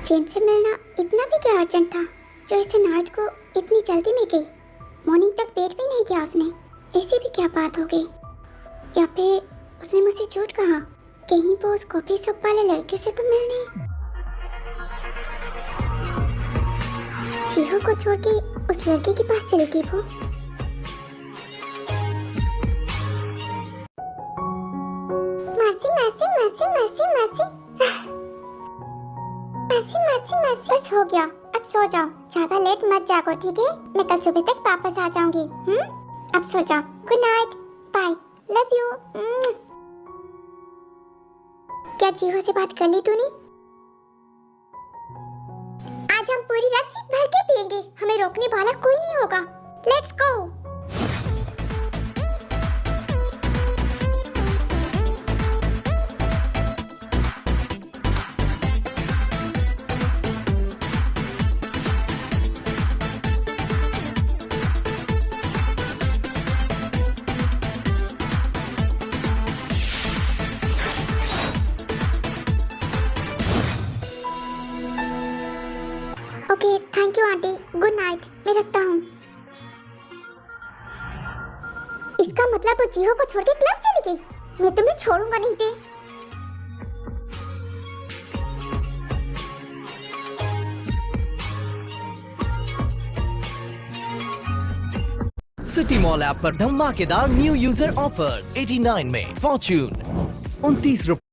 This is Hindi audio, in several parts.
चैन से मिलना इतना भी क्या अर्जेंट था जो इसे नाइट को इतनी जल्दी मिल गई। मॉर्निंग तक वेट भी नहीं किया उसने। ऐसी भी क्या बात हो गई, या फिर उसने मुझसे झूठ कहा। कहीं वो उस कॉफी शॉप वाले लड़के से तो मिलने चीहू को छोड़ के उस लड़के के पास चली गई वो। मासी मासी मासी मासी मासी मासी मासी मासी बस हो गया, अब सो जाओ। ज्यादा लेट मत जागो, ठीक है? मैं कल सुबह तक वापस आ जाऊंगी। अब सो जाओ। Good night, bye, love you. क्या जीहो से बात कर ली तूने? आज हम पूरी रात सिर्फ भर के पिएंगे, हमें रोकने वाला कोई नहीं होगा। Let's go. Okay, thank you aunty, good night, मैं रखता हूँ। इसका मतलब वो जीहो को छोड़ के क्लब चली गई। मैं तुम्हें छोड़ूंगा नहीं दे। सिटी मॉल ऐप पर धमाकेदार न्यू यूजर ऑफर्स 89 में फॉर्च्यून 29 रुपए।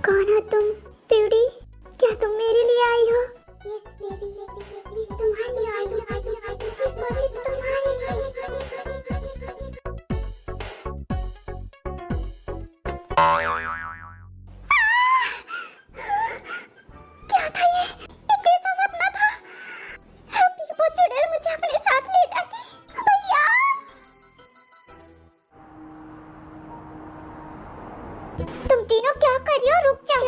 कौन हो तुम ब्यूटी? क्या तुम मेरे लिए आई हो? यस बेबी, तुम्हारे लिए आई हूँ। तुम्हारे लिए। क्या था ये? कैसा सपना था? वो चुड़ैल मुझे अपने साथ ले जाती। भैया, तुम तीनों क्या कर रही हो? रुक जाओ।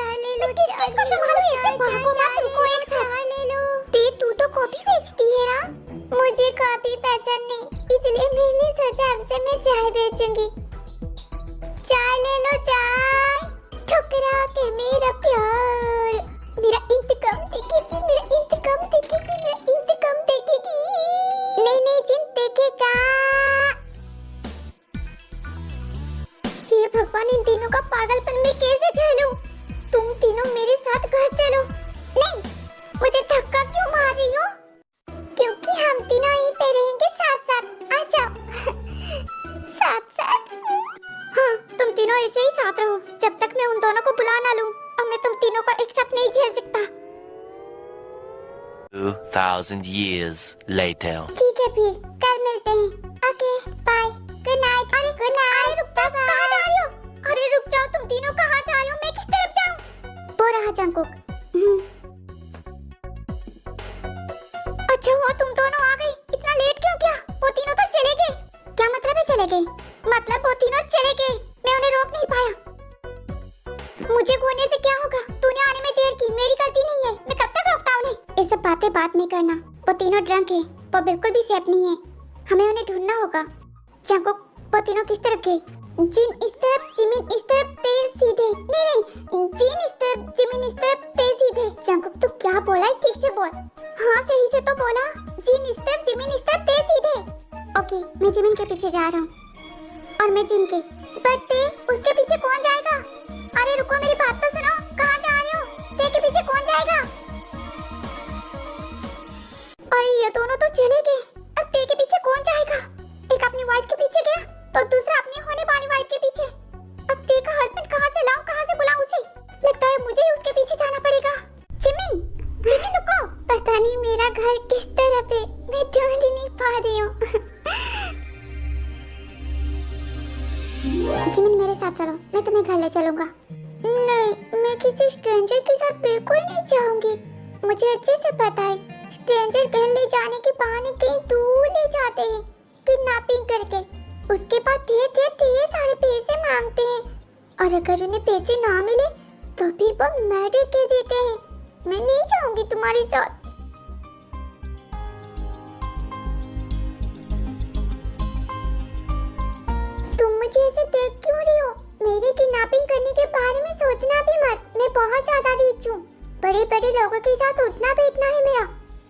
किसको संभालो? ऐसे भागो मत, रुको एक साथ। ले लो। तू तो कॉफी बेचती है ना? मुझे कॉफी पसंद नहीं, इसलिए मैंने सोचा अब से मैं चाय बेचूंगी। चाय ले लो, चाय। ठुकरा के मेरा प्यार, मेरा इंतकाम देखेगी, मेरा इंतकाम देखेगी, मेरा इंतकाम देखेगी। नहीं नहीं, जिन देखेगा। हे भगवान, इन तीनों का पागलपन में कैसे झेलूं? तुम तीनों मेरे साथ घर चलो। नहीं, मुझे धक्का क्यों मार रही हो? क्योंकि हम तीनों यहीं पे रहेंगे साथ साथ। आ जाओ। साथ साथ। हाँ, तुम तीनों ऐसे ही साथ रहो जब तक मैं उन दोनों को बुला ना लूं। और मैं तुम तीनों को एक साथ नहीं झेल सकता। 2000 years later. ठीक है, फिर कल मिलते हैं। Okay, bye, good night. अरे गुड नाइट। रुक जाओ, कहाँ जा रही हो? अरे रुक जाओ, तुम तीनों कहाँ जा रही हो? मैं किस तरफ जाऊँ? वो रहा जंगकुक। अच्छा हुआ तुम दोनों आ गई। इतना लेट क्यों किया? वो तीनों तो चले गए। क्या मतलब है चले गए? मतलब वो तीनों चले गए, मैं उन्हें रोक नहीं पाया। मुझे खोने से क्या होगा? तूने आने में देर की, मेरी गलती नहीं है। मैं कब तक रोकता उन्हें? ये सब बातें बाद में करना। वो तीनों ड्रंक है, वो बिल्कुल भी सेफ नहीं है। हमें उन्हें ढूंढना होगा। जंगकुक, वो तीनों किस तरफ गए? जिन इस तरफ, जिमिन इस तरफ, तेज सीधे। नहीं, जिन इस तरफ, जिमिन इस तरफ, तेज सीधे। जंगकुक, तू क्या बोला है? ठीक से बोल। हाँ, सही से तो बोला। जिन इस तरफ, जिमिन इस तरफ, तेज सीधे। ओके, मैं जिमिन के पीछे जा रहा हूँ और मैं जिन के। बट उसके पीछे कौन जाएगा? अरे रुको, मेरी बात तो सुनो। कहाँ जा रहे हो? ते के पीछे कौन जाएगा? अरे ये दोनों तो चले गए। अब ते के पीछे कौन जाएगा? एक अपनी वाइफ के पीछे गया तो दूसरा अपनी होने वाली वाइफ के पीछे। अब ते का हस्बैंड कहाँ से लाऊं, कहाँ से बुलाऊं उसे? लगता है मुझे ही उसके पीछे जाना पड़ेगा। जिमिन, जिमिन रुको। पता नहीं मेरा घर किस तरफ है, मैं ढूंढ ही नहीं पा रही हूँ। जिमिन, मेरे साथ चलो, मैं तुम्हें घर ले चलूंगा। नहीं, मैं किसी स्ट्रेंजर के साथ बिल्कुल नहीं जाऊंगी। मुझे अच्छे से पता है, स्ट्रेंजर घर ले जाने के बहाने कहीं दूर ले जाते हैं, किडनैपिंग करके। उसके बाद ढेर सारे पैसे मांगते हैं और अगर उन्हें पैसे ना मिले तो फिर वो मर्डर कर देते हैं। मैं नहीं जाऊंगी तुम्हारे साथ। तुम मुझे ऐसे देख क्यों रही हो? मेरी किडनैपिंग करने के बारे में सोचना भी मत। मैं बहुत ज्यादा रिच हूँ। बड़े बड़े लोगों के साथ उठना बैठना है मेरा।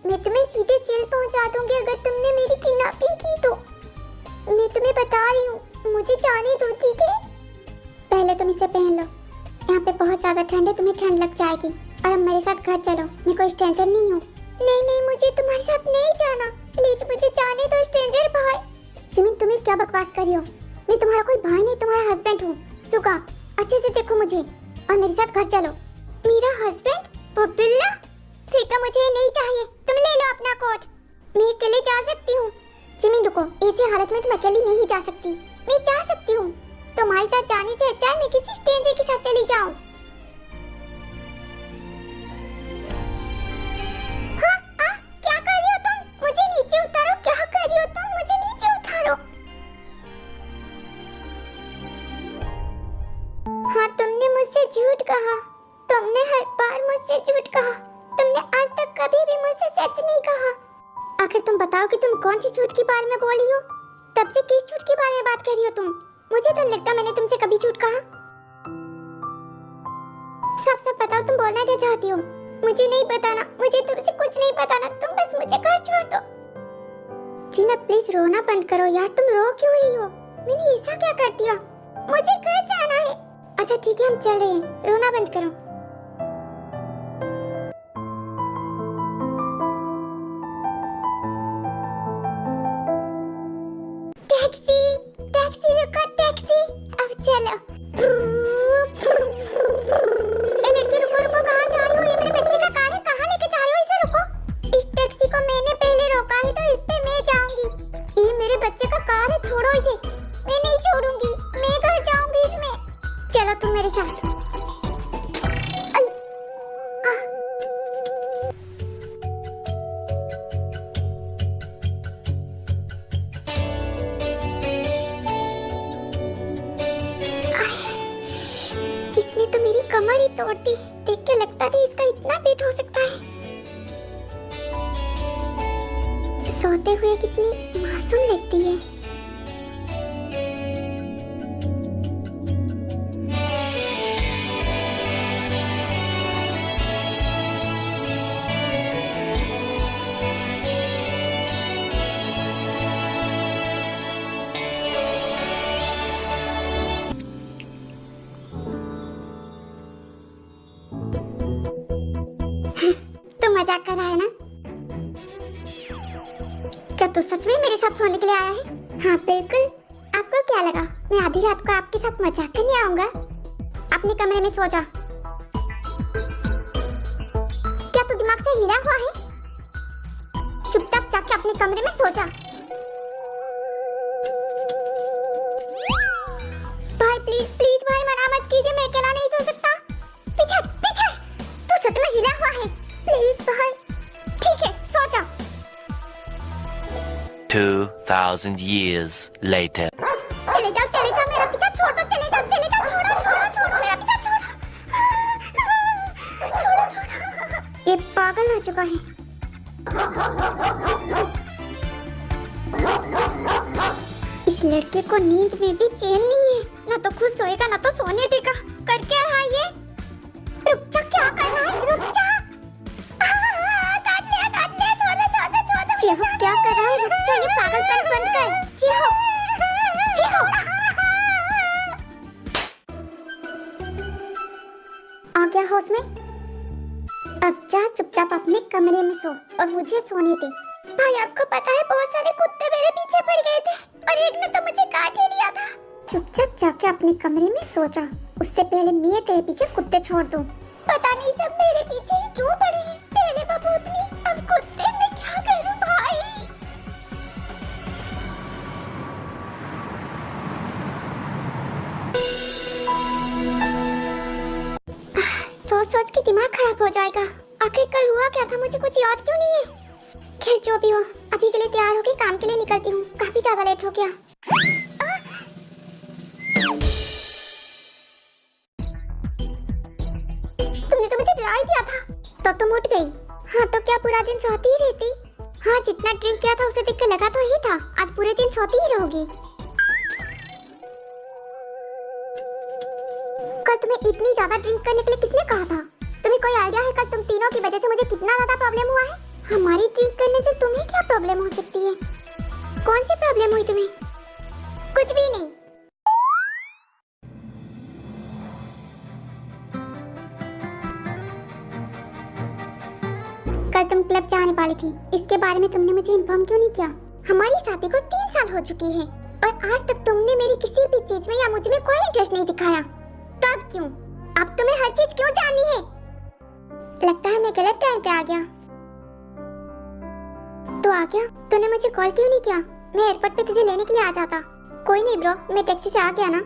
मैं तुम्हें सीधे जेल पहुंचा दूंगी अगर तुमने मेरी किडनैपिंग की तो। मैं तुम्हें बता रही हूँ, मुझे जाने दो, ठीक है? पहले तुम इसे पहन लो। यहाँ पे बहुत ज्यादा ठंड है, तुम्हें ठंड लग जाएगी। और अब मेरे साथ घर चलो, मैं कोई स्ट्रेंजर नहीं हूँ। नहीं नहीं, मुझे तुम्हारे साथ नहीं जाना। प्लीज मुझे जाने दो स्ट्रेंजर भाई। जिमिन, तुम्हें क्या बकवास कर रही हो? मैं तुम्हारा कोई भाई नहीं, तुम्हारा हस्बैंड हूँ। सुगा, अच्छे से देखो मुझे और मेरे साथ घर चलो। मेरा हस्बैंड? वो बिल्ला? फिर तो मुझे नहीं चाहिए। तुम ले लो अपना कोट। मैं अकेले जा सकती हूँ। जिमिन रुको, ऐसी हालत में तुम अकेली नहीं जा सकती। मैं जा सकती हूँ। तुम्हारे साथ जाने से अच्छा है मैं किसी स्ट्रेंजर के साथ चली जाऊँ। हाँ, क्या कर रही हो तुम? मुझे नीचे उतारो। क्या कर रही हो तुम? मुझे नीचे उतारो। हाँ, तुमने मुझसे झूठ कहा। तुमने हर बार मुझसे झूठ कहा। तुमने आज तक कभी भी मुझसे सच नहीं कहा। आखिर तुम बताओ कि तुम कौन सी झूठ के बारे में बोली हो? तब से किस झूठ के बारे में बात कर रही हो तुम? मुझे तो नहीं लगता मैंने तुमसे कभी झूठ कहा। सब बताओ, तुम बोलना क्या चाहती हो? मुझे नहीं बताना, मुझे तुमसे कुछ नहीं बताना। तुम बस मुझे घर छोड़ दो। जीना, प्लीज रोना बंद करो यार। तुम रो क्यों रही हो? मैंने ऐसा क्या कर दिया? मुझे घर जाना है। अच्छा ठीक है, हम चल रहे हैं। रोना बंद करो। टैक्सी, टैक्सी रुको, टैक्सी। अब चलो। ए लड़के, रुको रुको, कहाँ जा रही हो? ये मेरे बच्चे का कार है, कहाँ लेके जा रही हो? इसे रुको। इस टैक्सी को मैंने पहले रोका है तो इस पे मैं जाऊंगी। ये मेरे बच्चे का कार है, छोड़ो इसे। मैं नहीं छोड़ूंगी, मैं घर जाऊंगी इसमें। चलो तुम मेरे साथ। इसने तो मेरी कमर ही तोड़ दी। देख के लगता नहीं इसका इतना पेट हो सकता है। सोते हुए कितनी मासूम लगती है। तो मजाक कर रहा है ना? क्या तू सच में मेरे साथ सोने के लिए आया है? हाँ बिल्कुल। आपको क्या लगा मैं आधी रात को आपके साथ मजाक करने आऊंगा? अपने कमरे में सो जा। क्या तू दिमाग से हिला हुआ है? चुपचाप जाके अपने कमरे में सो जा। भाई प्लीज प्लीज भाई, मना मत कीजिए, मैं अकेला नहीं सो सकता। पीछे पीछे, तू सच में हिला हुआ है। प्लीज भाई। ठीक है, सो जा। 2000 years later. चले जाओ, मेरा पीछा छोड़ दो। चले जाओ, छोड़ो मेरा पीछा, छोड़ो। ये पागल हो चुका है। इस लड़के को नींद में भी चैन नहीं है। ना तो खुद सोएगा ना तो सोने देगा। कर क्या रहा है ये? रुक जा, क्या कर रहा है? रुक जा। काट लिया, छोड़ दे। चीहो, क्या कर रहा है? रुक जा, ये पागलपन बंद कर। चीहो। आ गया होश में? अब जा चुपचाप अपने कमरे में सो और मुझे सोने दे। भाई आपको पता है बहुत सारे कुत्ते मेरे पीछे पड़ गए थे और एक ने तो मुझे काट ही लिया था। चुपचाप जाके अपने कमरे में सो जा। उससे पहले मैं तेरे पीछे कुत्ते छोड़ दूं। पता नहीं सब मेरे पीछे ही क्यों पड़े हैं। पहले बबूतनी, अब कुत्ते। मैं क्या करूं भाई? सोच के दिमाग खराब हो जाएगा। आखिर कल हुआ क्या था, मुझे कुछ याद क्यों नहीं है? खैर जो भी हो, अभी के लिए तैयार होके काम के लिए निकलती हूँ। काफी ज्यादा लेट हो गया। तो तुम उठ गई। हाँ तो क्या पूरा दिन सोती ही रहती? हाँ जितना ड्रिंक किया था उसे देख के लगा तो ही था आज पूरे दिन सोती ही रहोगी। कल तुम्हें इतनी ज्यादा ड्रिंक करने के लिए किसने कहा था? तुम्हें कोई आइडिया है कल तुम तीनों की वजह से मुझे कितना ज्यादा प्रॉब्लम हुआ है? हमारी ड्रिंक करने से तुम्हें क्या प्रॉब्लम हो सकती है? कौन सी प्रॉब्लम हुई तुम्हें? कुछ भी नहीं। कल तुम क्लब जाने वाली थी, इसके बारे में तुमने मुझे इन्फॉर्म क्यों नहीं किया? हमारी शादी को 3 साल हो चुकी है और आज तक तुमने मेरी किसी भी चीज में या मुझ में कोई इंटरेस्ट नहीं दिखाया। तो अब क्यों? अब तुम्हें हर चीज क्यों जाननी है? लगता है मैं गलत टाइम पे आ गया। तो आ गया? तूने मुझे कॉल क्यों नहीं किया? मैं एयरपोर्ट पे तुझे लेने के लिए आ जाता। कोई नहीं ब्रो, मैं टैक्सी से आ गया ना।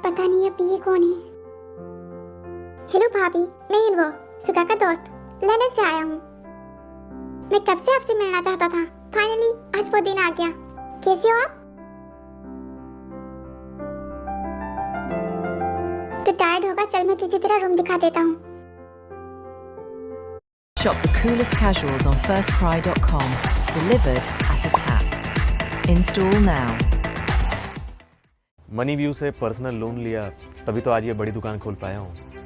पता नहीं अब ये कौन है। हेलो भाभी, मैं इन्वो सुगा का दोस्त लंदन से आया हूँ। मैं कब से आपसे मिलना चाहता था, फाइनली आज वो दिन आ गया। कैसे हो आप? तो टायर्ड होगा, चल मैं तुझे तेरा रूम दिखा देता हूँ। Shop the coolest casuals on firstcry.com. Delivered at a tap. Install now. Money view से पर्सनल लोन लिया तभी तो आज ये बड़ी दुकान खोल पाया हूँ।